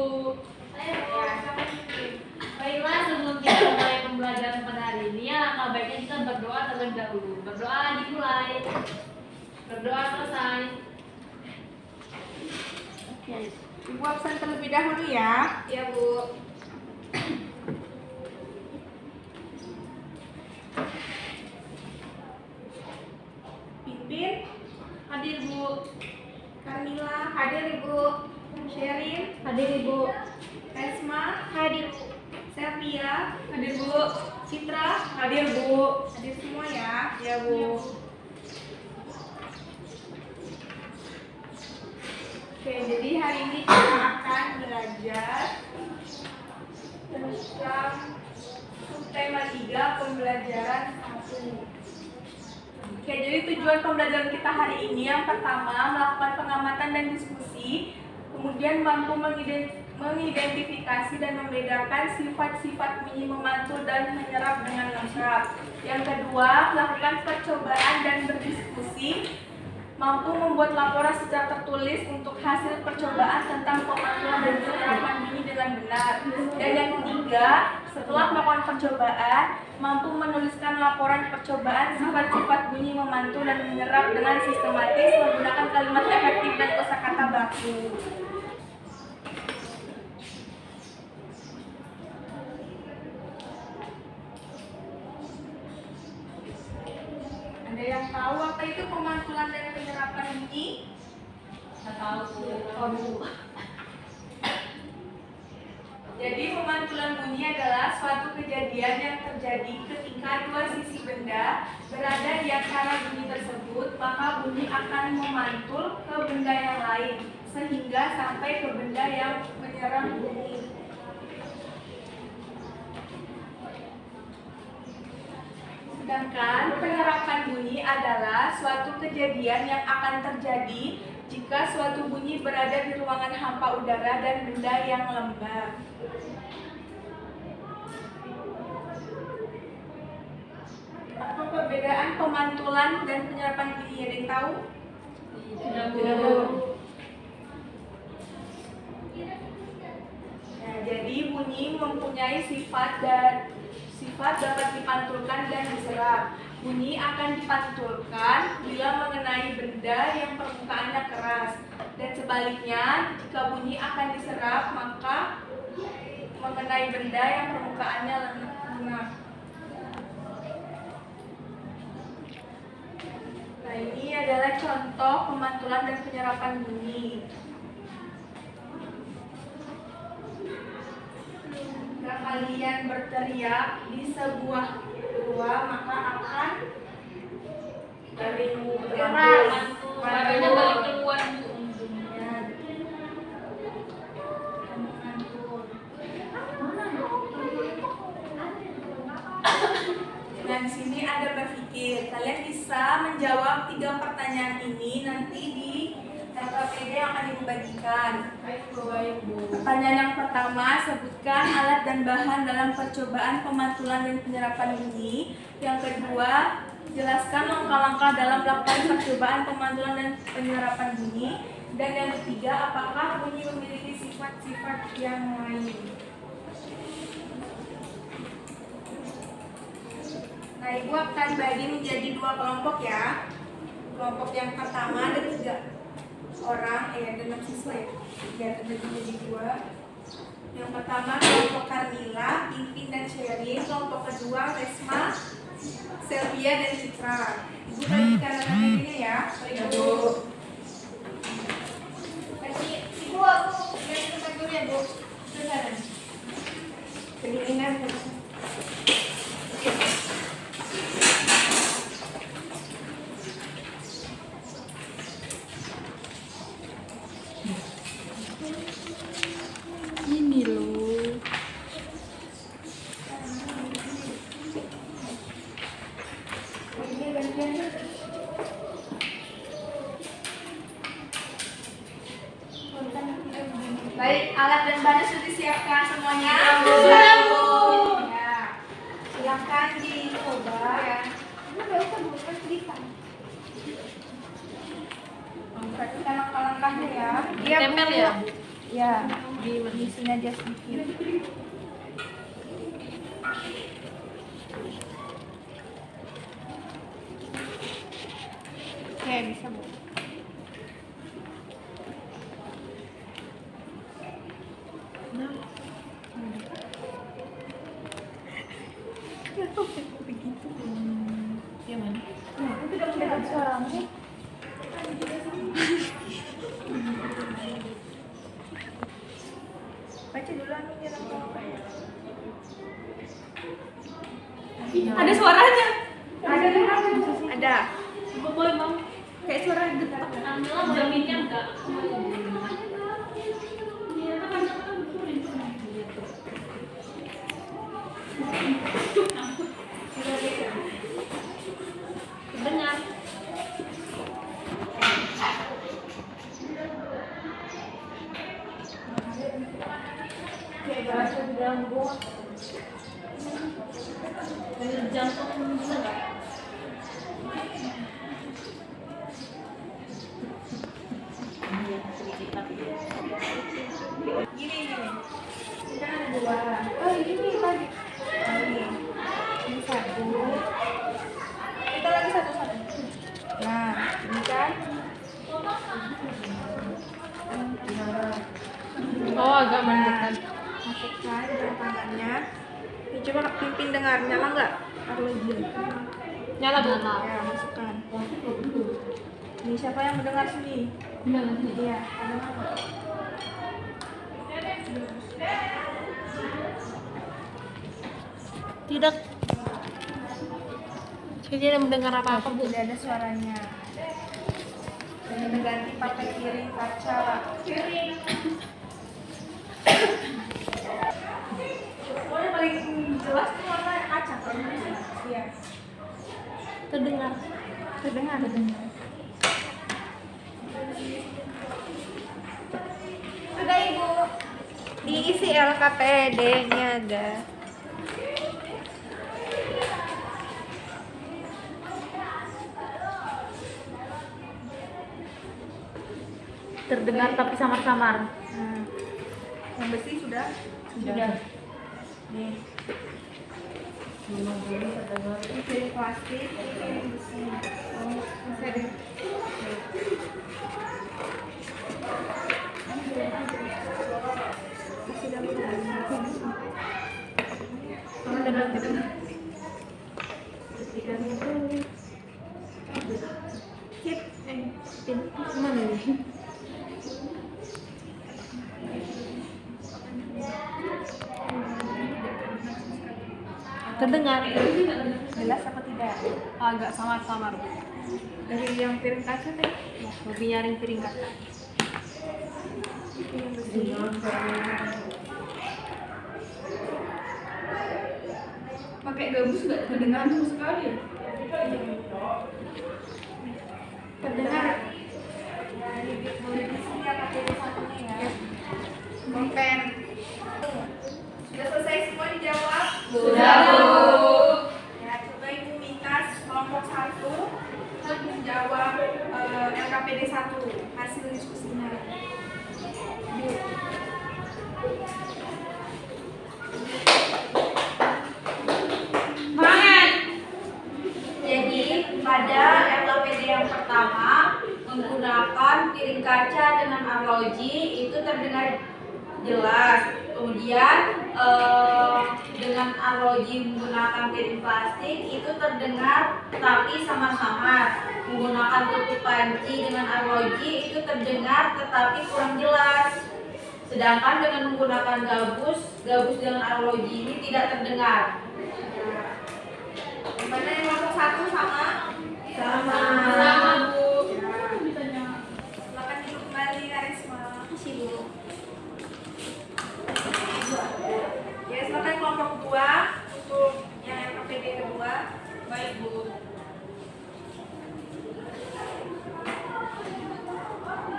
Ayo Bu. Baiklah, sebelum kita mulai pembelajaran pada hari ini, alangkah baiknya kita berdoa terlebih dahulu. Berdoa dimulai. Berdoa selesai. Oke. Ibu absen terlebih dahulu ya. Iya Bu. Pipin, Hadir Bu. Carmila, hadir Ibu. Sherin, Hadir Ibu. Resma, Hadir. Selvia, Hadir Bu. Citra, Hadir Bu. hadir semua ya. Iya Bu. Oke, jadi hari ini kita akan belajar tentang subtema 3 pembelajaran 1. Oke, jadi tujuan pembelajaran kita hari ini yang pertama melakukan pengamatan dan diskusi, kemudian mampu mengidentifikasi dan membedakan sifat-sifat bunyi memantul dan menyerap dengan lengkap. Yang kedua, melakukan percobaan dan berdiskusi, mampu membuat laporan secara tertulis untuk hasil percobaan tentang pemantulan dan penyerapan bunyi dengan benar. Dan yang ketiga, setelah melakukan percobaan, mampu menuliskan laporan percobaan sifat-sifat bunyi memantul dan menyerap dengan sistematis menggunakan kalimat efektif dan kosakata baku. Ada yang tahu apa itu pemantulan dan penyerapan bunyi? Nggak tahu Bu. Jadi pemantulan bunyi adalah suatu kejadian yang terjadi ketika dua sisi benda berada di antara bunyi tersebut, maka bunyi akan memantul ke benda yang lain sehingga sampai ke benda yang menyerap bunyi. Sedangkan penyerapan bunyi adalah suatu kejadian yang akan terjadi jika suatu bunyi berada di ruangan hampa udara dan benda yang lembab. Apa perbedaan pemantulan dan penyerapan bunyi? Ada yang tahu? Tidak Bu. Nah, jadi bunyi mempunyai sifat dapat dipantulkan dan diserap. Bunyi akan dipantulkan bila mengenai benda yang permukaannya keras, dan sebaliknya jika bunyi akan diserap maka mengenai benda yang permukaannya lunak. Nah, ini adalah contoh pemantulan dan penyerapan bunyi. Jika kalian berteriak di sebuah gua, maka akan Keras. Badannya balik keluar Bu. Nah, di sini ada berpikir. Kalian bisa menjawab 3 pertanyaan ini nanti di LKPD yang akan dibagikan. Baik Bu. Pertanyaan yang pertama, sebutkan alat dan bahan dalam percobaan pemantulan dan penyerapan bunyi. Yang kedua, jelaskan langkah-langkah dalam melakukan percobaan pemantulan dan penyerapan bunyi. Dan yang ketiga, apakah bunyi memiliki sifat-sifat yang lain? Nah, Ibu akan bagi menjadi 2 kelompok ya. Kelompok yang pertama ada 3 orang, ada 6 siswa ya. Ya, terbagi menjadi 2. Yang pertama kelompok Carmila, Pipin dan Sherin. Kelompok kedua Resma, Selvia dan Citra. Ibu bagikan anak-anaknya ya. Bu. Ibu aku bagi tempat dulu ya Bu. Sebentar. Kedinginan. Ini loh. Ini bagiannya. Baik, alat dan bahan sudah disiapkan semuanya. Sudah, Bu. Ya, silakan dicoba ya. Ini nggak usah bukan cerita. Perhatikan langkah-langkahnya ya. Tempel ya? Ya. Di sini aja sedikit. Oke, bisa Bu. Kenapa begitu? Yang mana? Aku tidak mendengar suaramu. Baca dulu anunya apa ya? Ada suaranya. Ada dengar? Ada. Boleh Mam. Kayak suara getar. Alhamdulillah jaminnya enggak. Dengar. Kayak berasa diganggu. Denger jantung bisa enggak? Gini. Ini kan ada dua. Oh, ini tadi. Oh, ini satu. Kita lagi satu-satu. Nah, ini kan. Oh, agak mendekat. Masukkan dalam tangannya. Ini coba pimpin dengar, nyala nggak? Arloji. Nyala Bu. Ya, masukkan. Ini siapa yang mendengar sini? Iya, ada nggak? Tidak. Saya tidak mendengar apa-apa Bu. Tidak ada suaranya. Dan ganti pakai piring kaca. Pokoknya paling jelas tuh warna kaca kalau ini. Iya. Terdengar. Terdengar. Sudah Ibu. Diisi LKPD-nya ada. Terdengar tapi samar-samar. Nah, yang besi sudah? Sudah. Nih. Ini piring plastik, ini piring besi. Oh, bisa deh. Kasih dalam Mana nih? Terdengar. jelas apa tidak? Agak samar-samar. Dari yang piring kaca deh. Lebih nyaring piring kaca. Piring besi. Pakai gabus nggak terdengar sama sekali ya? Terdengar. Boleh di sini ya pakai satunya ya. Pulpen. Sudah selesai semua dijawab? Sudah, Bu. Ya, coba Ibu minta kelompok 1 untuk menjawab LKPD 1 hasil diskusinya. Yuk. Jadi pada LKPD yang pertama menggunakan piring kaca dengan arloji itu terdengar jelas. Kemudian dengan arloji menggunakan piring plastik itu terdengar tapi samar-samar. Menggunakan tutup panci dengan arloji itu terdengar tetapi kurang jelas. Sedangkan dengan menggunakan gabus dengan arloji ini tidak terdengar. Mana yang nomor 1 sama? Sama. Sama, Bu. Ya. Silakan duduk kembali, Karisma. Kasih, Bu. Ya, silakan kelompok 2 untuk yang LKPD kedua. Baik, Bu.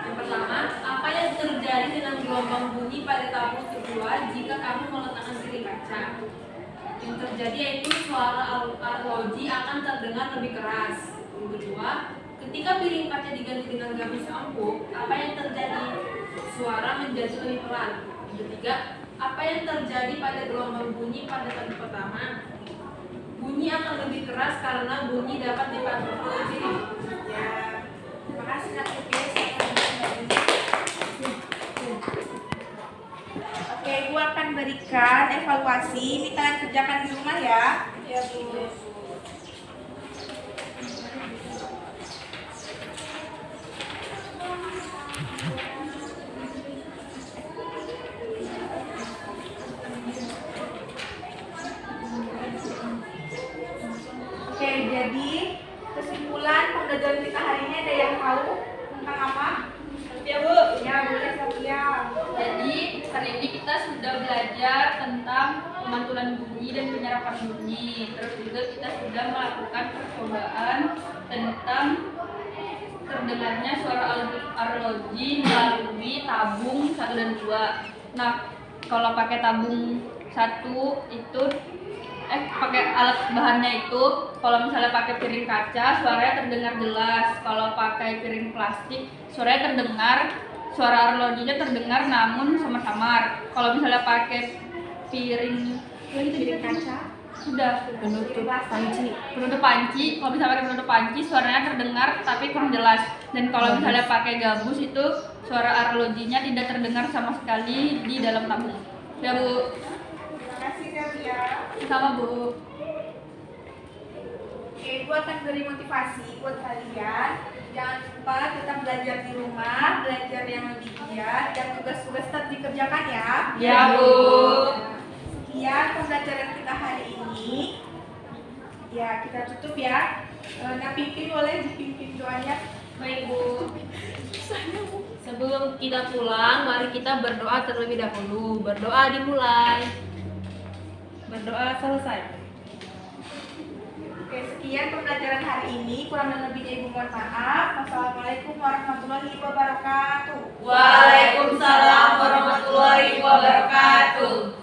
Yang pertama, apa yang terjadi dengan gelombang bunyi pada tabung kedua jika kamu meletakkan piring kaca? Yang terjadi yaitu suara arloji akan terdengar lebih keras. Yang kedua, ketika piring kaca diganti dengan gabus empuk, apa yang terjadi? Suara menjadi lebih pelan. Yang ketiga, apa yang terjadi pada gelombang bunyi pada tadi pertama? Bunyi akan lebih keras karena bunyi dapat dipantulkan oleh piring. Ya, terima kasih Kak Pipis. Oke, Ibu akan berikan evaluasi. Ini kalian kerjakan di rumah ya. Ya, Bu. Oke, jadi kesimpulan pembelajaran kita hari ini ada yang tahu tentang apa? Ya, Bu. Ya, boleh Satria. Jadi hari ini kita sudah belajar tentang pemantulan bunyi dan penyerapan bunyi. Terus juga kita sudah melakukan percobaan tentang terdengarnya suara arloji melalui tabung 1 dan 2. Nah, kalau pakai tabung 1 itu pakai alat bahannya itu, kalau misalnya pakai piring kaca suaranya terdengar jelas. Kalau pakai piring plastik suaranya terdengar, suara arlojinya terdengar namun samar-samar. Kalau misalnya pakai piring Kaca. sudah Penutup panci. penutup panci, kalau misalnya pakai penutup panci suaranya terdengar tapi kurang jelas. Dan kalau misalnya pakai gabus itu suara arlojinya tidak terdengar sama sekali di dalam tabung. Ya, Bu. Terima kasih Satria. Sama, Bu. Oke, Ibu akan beri motivasi buat kalian. Jangan lupa tetap belajar di rumah, belajar yang lebih giat, dan tugas-tugas tetap dikerjakan ya. Ya, Bu. Sekian pembelajaran kita hari ini. Ya, kita tutup ya. Nah, pimpin boleh dipimpin doanya. Baik, Bu. Sebelum kita pulang, mari kita berdoa terlebih dahulu. Berdoa dimulai. Berdoa selesai. Oke, sekian pembelajaran hari ini. Kurang dan lebihnya Ibu mohon maaf. Wassalamualaikum warahmatullahi wabarakatuh. Waalaikumsalam warahmatullahi wabarakatuh.